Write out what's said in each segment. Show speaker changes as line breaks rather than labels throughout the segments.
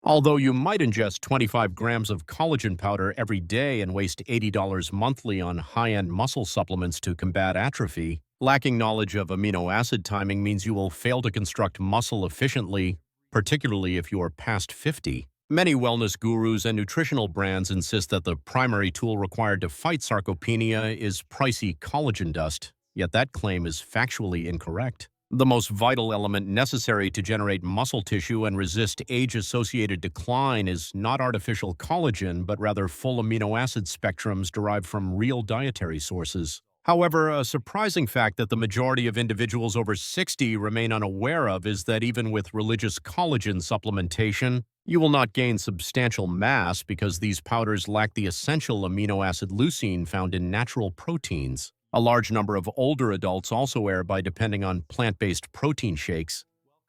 Although you might ingest 25 grams of collagen powder every day and waste $80 monthly on high-end muscle supplements to combat atrophy, lacking knowledge of amino acid timing means you will fail to construct muscle efficiently, particularly if you are past 50. Many wellness gurus and nutritional brands insist that the primary tool required to fight sarcopenia is pricey collagen dust, yet that claim is factually incorrect. The most vital element necessary to generate muscle tissue and resist age-associated decline is not artificial collagen, but rather full amino acid spectrums derived from real dietary sources. However, a surprising fact that the majority of individuals over 60 remain unaware of is that even with religious collagen supplementation, you will not gain substantial mass because these powders lack the essential amino acid leucine found in natural proteins. A large number of older adults also err by depending on plant-based protein shakes,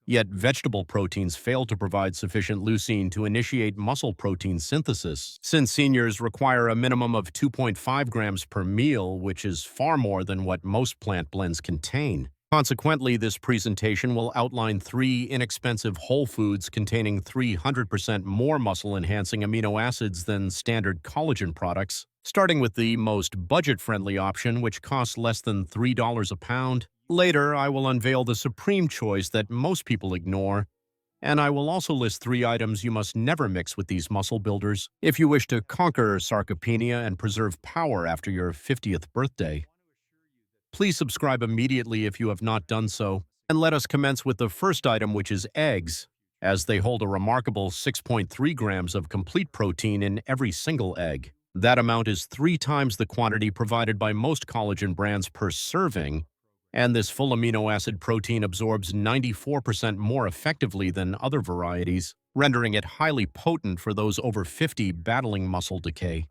yet vegetable proteins fail to provide sufficient leucine to initiate muscle protein synthesis, since seniors require a minimum of 2.5 grams per meal, which is far more than what most plant blends contain. Consequently, this presentation will outline 3 inexpensive whole foods containing 300% more muscle-enhancing amino acids than standard collagen products, starting with the most budget-friendly option, which costs less than $3 a pound. Later, I will unveil the supreme choice that most people ignore, and I will also list 3 items you must never mix with these muscle builders if you wish to conquer sarcopenia and preserve power after your 50th birthday. Please subscribe immediately if you have not done so, and let us commence with the first item, which is eggs, as they hold a remarkable 6.3 grams of complete protein in every single egg. That amount is 3 times the quantity provided by most collagen brands per serving, and this full amino acid protein absorbs 94% more effectively than other varieties, rendering it highly potent for those over 50 battling muscle decay.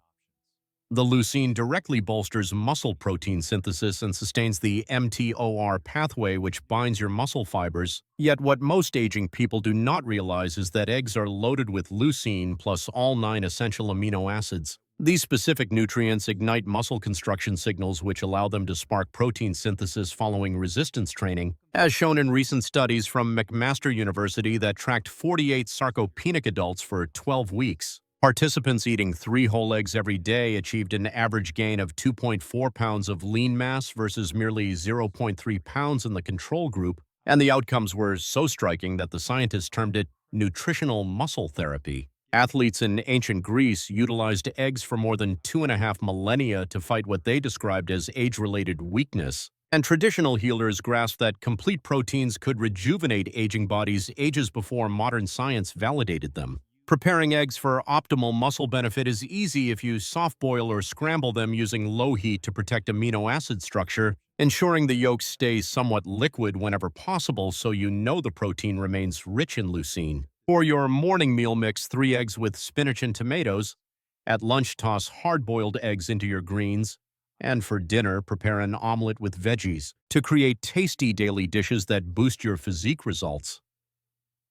The leucine directly bolsters muscle protein synthesis and sustains the mTOR pathway, which binds your muscle fibers. Yet what most aging people do not realize is that eggs are loaded with leucine plus all 9 essential amino acids. These specific nutrients ignite muscle construction signals which allow them to spark protein synthesis following resistance training, as shown in recent studies from McMaster University that tracked 48 sarcopenic adults for 12 weeks. Participants eating 3 whole eggs every day achieved an average gain of 2.4 pounds of lean mass versus merely 0.3 pounds in the control group, and the outcomes were so striking that the scientists termed it nutritional muscle therapy. Athletes in ancient Greece utilized eggs for more than 2.5 millennia to fight what they described as age-related weakness, and traditional healers grasped that complete proteins could rejuvenate aging bodies ages before modern science validated them. Preparing eggs for optimal muscle benefit is easy if you soft-boil or scramble them using low heat to protect amino acid structure, ensuring the yolks stay somewhat liquid whenever possible so you know the protein remains rich in leucine. For your morning meal, mix 3 eggs with spinach and tomatoes. At lunch, toss hard-boiled eggs into your greens. And for dinner, prepare an omelet with veggies to create tasty daily dishes that boost your physique results.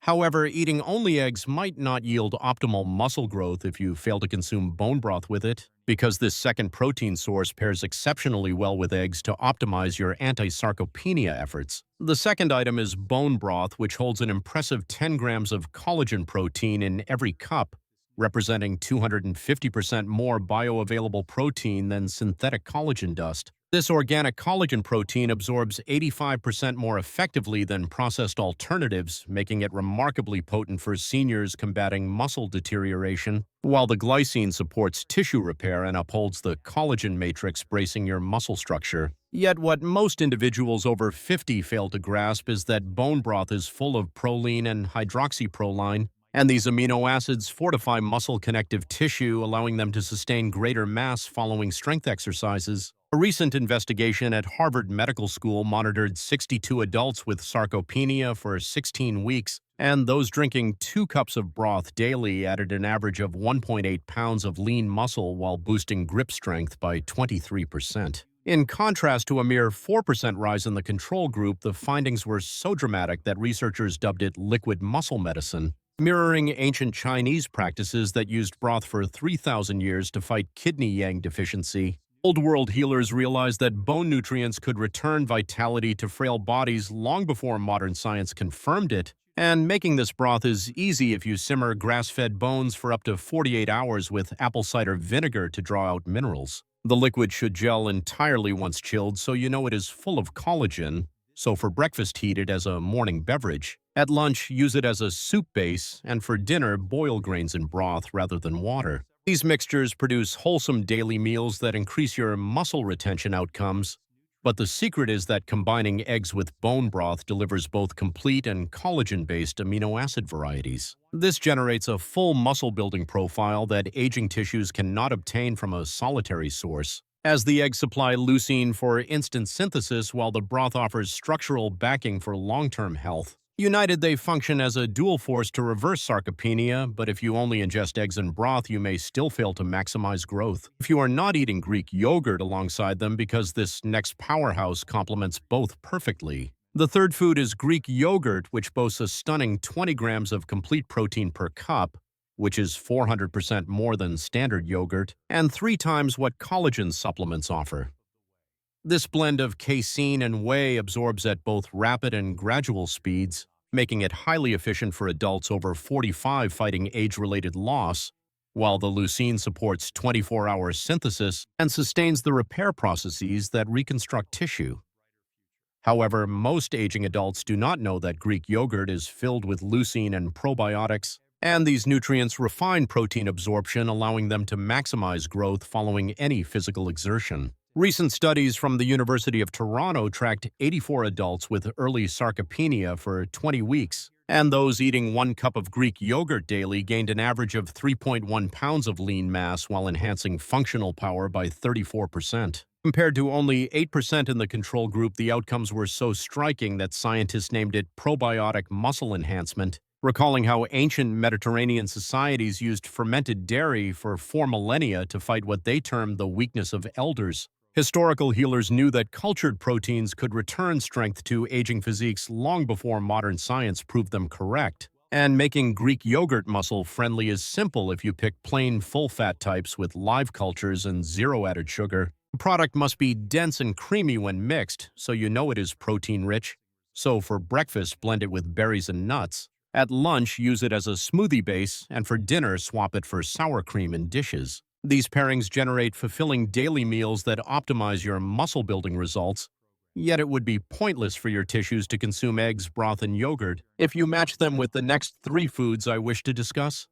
However, eating only eggs might not yield optimal muscle growth if you fail to consume bone broth with it, because this second protein source pairs exceptionally well with eggs to optimize your anti-sarcopenia efforts. The second item is bone broth, which holds an impressive 10 grams of collagen protein in every cup, representing 250% more bioavailable protein than synthetic collagen dust. This organic collagen protein absorbs 85% more effectively than processed alternatives, making it remarkably potent for seniors combating muscle deterioration, while the glycine supports tissue repair and upholds the collagen matrix bracing your muscle structure. Yet what most individuals over 50 fail to grasp is that bone broth is full of proline and hydroxyproline, and these amino acids fortify muscle connective tissue, allowing them to sustain greater mass following strength exercises. A recent investigation at Harvard Medical School monitored 62 adults with sarcopenia for 16 weeks, and those drinking 2 cups of broth daily added an average of 1.8 pounds of lean muscle while boosting grip strength by 23%. In contrast to a mere 4% rise in the control group, the findings were so dramatic that researchers dubbed it liquid muscle medicine, mirroring ancient Chinese practices that used broth for 3,000 years to fight kidney yang deficiency. Old world healers realized that bone nutrients could return vitality to frail bodies long before modern science confirmed it, And making this broth is easy if you simmer grass-fed bones for up to 48 hours with apple cider vinegar to draw out minerals. The liquid should gel entirely once chilled, so you know it is full of collagen. So for breakfast, heat it as a morning beverage. At lunch, use it as a soup base, and for dinner, boil grains in broth rather than water. These mixtures produce wholesome daily meals that increase your muscle retention outcomes. But the secret is that combining eggs with bone broth delivers both complete and collagen-based amino acid varieties. This generates a full muscle-building profile that aging tissues cannot obtain from a solitary source, as the eggs supply leucine for instant synthesis while the broth offers structural backing for long-term health. United, they function as a dual force to reverse sarcopenia, but if you only ingest eggs and broth, you may still fail to maximize growth. If you are not eating Greek yogurt alongside them because this next powerhouse complements both perfectly. The third food is Greek yogurt, which boasts a stunning 20 grams of complete protein per cup, which is 400% more than standard yogurt, and 3 times what collagen supplements offer. This blend of casein and whey absorbs at both rapid and gradual speeds, making it highly efficient for adults over 45 fighting age-related loss, while the leucine supports 24-hour synthesis and sustains the repair processes that reconstruct tissue. However, most aging adults do not know that Greek yogurt is filled with leucine and probiotics, and these nutrients refine protein absorption, allowing them to maximize growth following any physical exertion. Recent studies from the University of Toronto tracked 84 adults with early sarcopenia for 20 weeks, and those eating 1 cup of Greek yogurt daily gained an average of 3.1 pounds of lean mass while enhancing functional power by 34%. Compared to only 8% in the control group, the outcomes were so striking that scientists named it probiotic muscle enhancement, recalling how ancient Mediterranean societies used fermented dairy for 4 millennia to fight what they termed the weakness of elders. Historical healers knew that cultured proteins could return strength to aging physiques long before modern science proved them correct. And making Greek yogurt muscle-friendly is simple if you pick plain full-fat types with live cultures and zero added sugar. The product must be dense and creamy when mixed, so you know it is protein-rich. So for breakfast, blend it with berries and nuts. At lunch, use it as a smoothie base, and for dinner, swap it for sour cream in dishes. These pairings generate fulfilling daily meals that optimize your muscle-building results, yet it would be pointless for your tissues to consume eggs, broth, and yogurt if you match them with the next 3 foods I wish to discuss.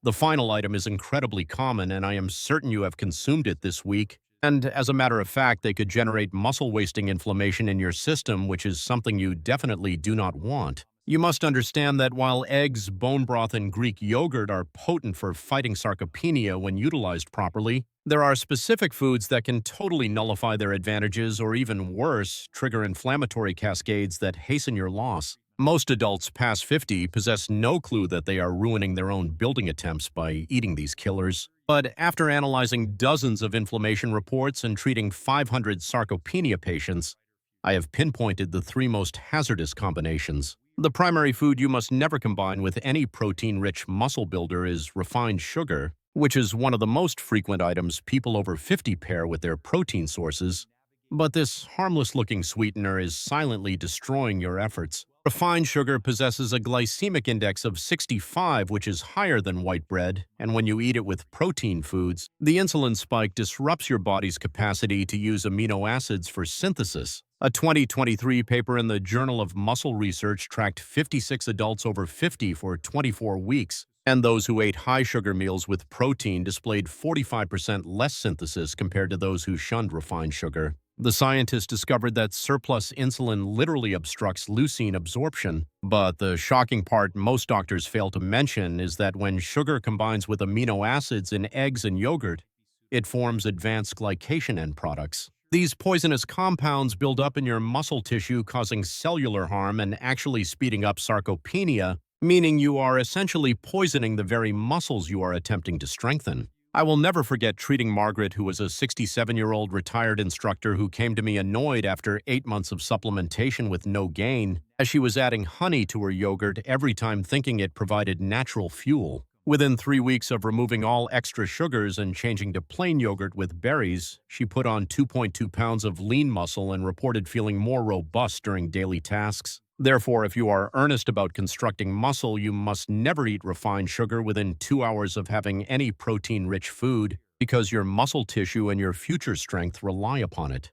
The final item is incredibly common, and I am certain you have consumed it this week. And as a matter of fact, they could generate muscle-wasting inflammation in your system, which is something you definitely do not want. You must understand that while eggs, bone broth, and Greek yogurt are potent for fighting sarcopenia when utilized properly, there are specific foods that can totally nullify their advantages or even worse, trigger inflammatory cascades that hasten your loss. Most adults past 50 possess no clue that they are ruining their own building attempts by eating these killers. But after analyzing dozens of inflammation reports and treating 500 sarcopenia patients, I have pinpointed the 3 most hazardous combinations. The primary food you must never combine with any protein-rich muscle builder is refined sugar, which is one of the most frequent items people over 50 pair with their protein sources. But this harmless-looking sweetener is silently destroying your efforts. Refined sugar possesses a glycemic index of 65, which is higher than white bread, and when you eat it with protein foods, the insulin spike disrupts your body's capacity to use amino acids for synthesis. A 2023 paper in the Journal of Muscle Research tracked 56 adults over 50 for 24 weeks, and those who ate high-sugar meals with protein displayed 45% less synthesis compared to those who shunned refined sugar. The scientists discovered that surplus insulin literally obstructs leucine absorption, but the shocking part most doctors fail to mention is that when sugar combines with amino acids in eggs and yogurt, it forms advanced glycation end products. These poisonous compounds build up in your muscle tissue, causing cellular harm and actually speeding up sarcopenia, meaning you are essentially poisoning the very muscles you are attempting to strengthen. I will never forget treating Margaret, who was a 67-year-old retired instructor who came to me annoyed after 8 months of supplementation with no gain, as she was adding honey to her yogurt every time thinking it provided natural fuel. Within 3 weeks of removing all extra sugars and changing to plain yogurt with berries, she put on 2.2 pounds of lean muscle and reported feeling more robust during daily tasks. Therefore, if you are earnest about constructing muscle, you must never eat refined sugar within 2 hours of having any protein-rich food because your muscle tissue and your future strength rely upon it.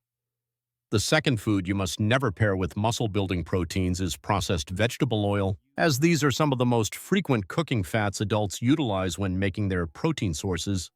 The second food you must never pair with muscle-building proteins is processed vegetable oil, as these are some of the most frequent cooking fats adults utilize when making their protein sources.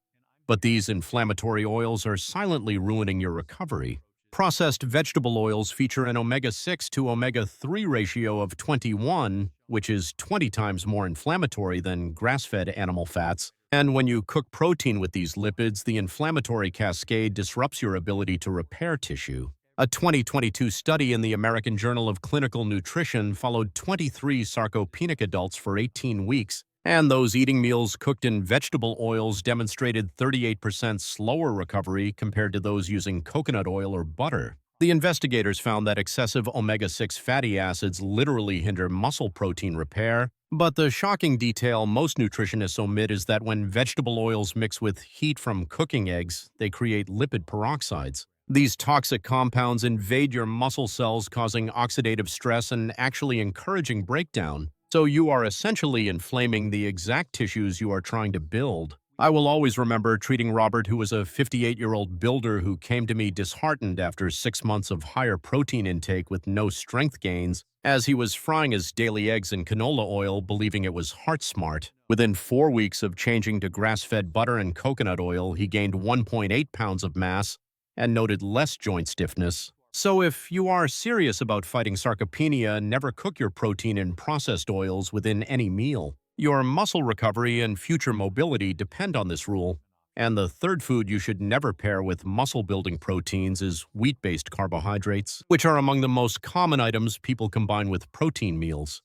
But these inflammatory oils are silently ruining your recovery. Processed vegetable oils feature an omega-6 to omega-3 ratio of 21, which is 20 times more inflammatory than grass-fed animal fats. And when you cook protein with these lipids, the inflammatory cascade disrupts your ability to repair tissue. A 2022 study in the American Journal of Clinical Nutrition followed 23 sarcopenic adults for 18 weeks, and those eating meals cooked in vegetable oils demonstrated 38% slower recovery compared to those using coconut oil or butter. The investigators found that excessive omega-6 fatty acids literally hinder muscle protein repair, but the shocking detail most nutritionists omit is that when vegetable oils mix with heat from cooking eggs, they create lipid peroxides. These toxic compounds invade your muscle cells, causing oxidative stress and actually encouraging breakdown. So you are essentially inflaming the exact tissues you are trying to build. I will always remember treating Robert, who was a 58-year-old builder who came to me disheartened after 6 months of higher protein intake with no strength gains, as he was frying his daily eggs in canola oil, believing it was heart smart. Within 4 weeks of changing to grass-fed butter and coconut oil, he gained 1.8 pounds of mass and noted less joint stiffness. So if you are serious about fighting sarcopenia, never cook your protein in processed oils within any meal. Your muscle recovery and future mobility depend on this rule. And the third food you should never pair with muscle-building proteins is wheat-based carbohydrates, which are among the most common items people combine with protein meals.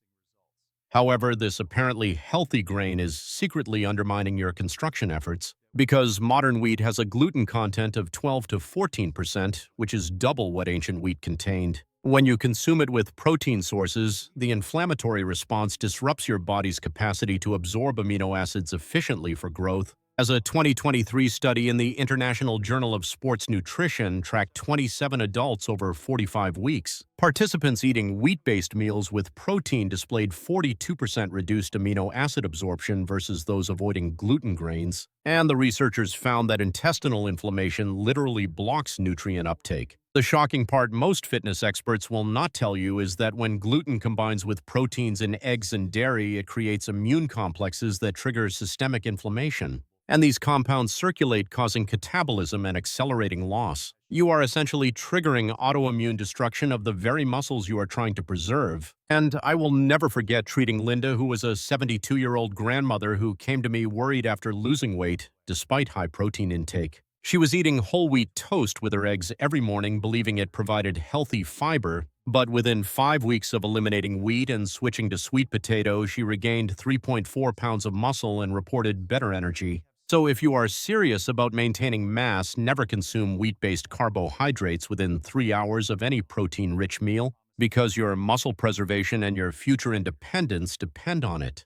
However, this apparently healthy grain is secretly undermining your construction efforts, because modern wheat has a gluten content of 12 to 14%, which is double what ancient wheat contained. When you consume it with protein sources, the inflammatory response disrupts your body's capacity to absorb amino acids efficiently for growth. As a 2023 study in the International Journal of Sports Nutrition tracked 27 adults over 45 weeks, participants eating wheat-based meals with protein displayed 42% reduced amino acid absorption versus those avoiding gluten grains, and the researchers found that intestinal inflammation literally blocks nutrient uptake. The shocking part most fitness experts will not tell you is that when gluten combines with proteins in eggs and dairy, it creates immune complexes that trigger systemic inflammation. And these compounds circulate, causing catabolism and accelerating loss. You are essentially triggering autoimmune destruction of the very muscles you are trying to preserve. And I will never forget treating Linda, who was a 72-year-old grandmother who came to me worried after losing weight, despite high protein intake. She was eating whole wheat toast with her eggs every morning, believing it provided healthy fiber. But within 5 weeks of eliminating wheat and switching to sweet potato, she regained 3.4 pounds of muscle and reported better energy. So if you are serious about maintaining mass, never consume wheat-based carbohydrates within 3 hours of any protein-rich meal, because your muscle preservation and your future independence depend on it.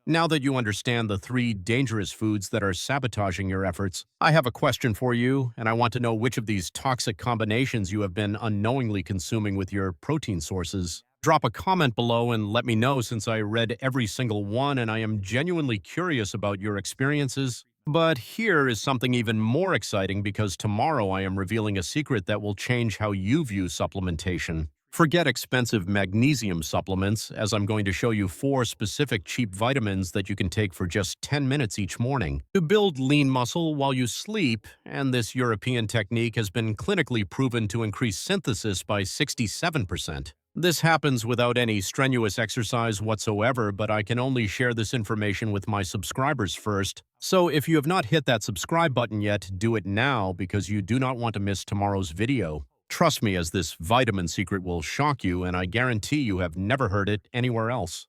Now that you understand the 3 dangerous foods that are sabotaging your efforts, I have a question for you, and I want to know which of these toxic combinations you have been unknowingly consuming with your protein sources. Drop a comment below and let me know, since I read every single one and I am genuinely curious about your experiences. But here is something even more exciting, because tomorrow I am revealing a secret that will change how you view supplementation. Forget expensive magnesium supplements, as I'm going to show you 4 specific cheap vitamins that you can take for just 10 minutes each morning to build lean muscle while you sleep, and this European technique has been clinically proven to increase synthesis by 67%. This happens without any strenuous exercise whatsoever, but I can only share this information with my subscribers first. So if you have not hit that subscribe button yet, do it now, because you do not want to miss tomorrow's video. Trust me, as this vitamin secret will shock you, and I guarantee you have never heard it anywhere else.